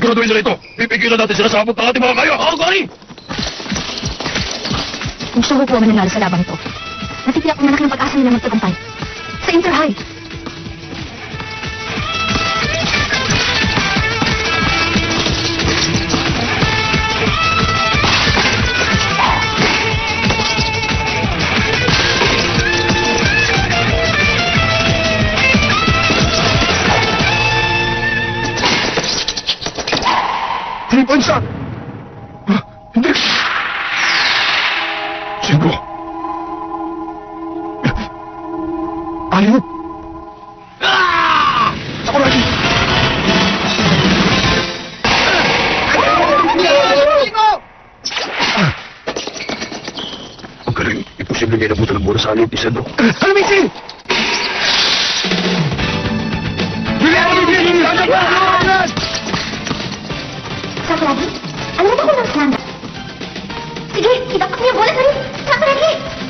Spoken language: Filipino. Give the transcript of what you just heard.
Siguraduhin nila ito. Pipigilan natin sila sa abot ng ating mga kaya. Oo, Gary! Gusto ko po mananalo sa labang ito. Natitiyak ko malaki ang pag-asa nila magtagumpay. Sa Inter-High. Three-point shot! Hindi! 5. Ayun! Ah! Ako lagi! Ang galing. Imposible ngayon nabutan ng bola sa aling isa do. Ano, Missy? Sakuragi, alam mo ba kung nang saan? Sige, idakot mo yung bola sa rin. Sakuragi!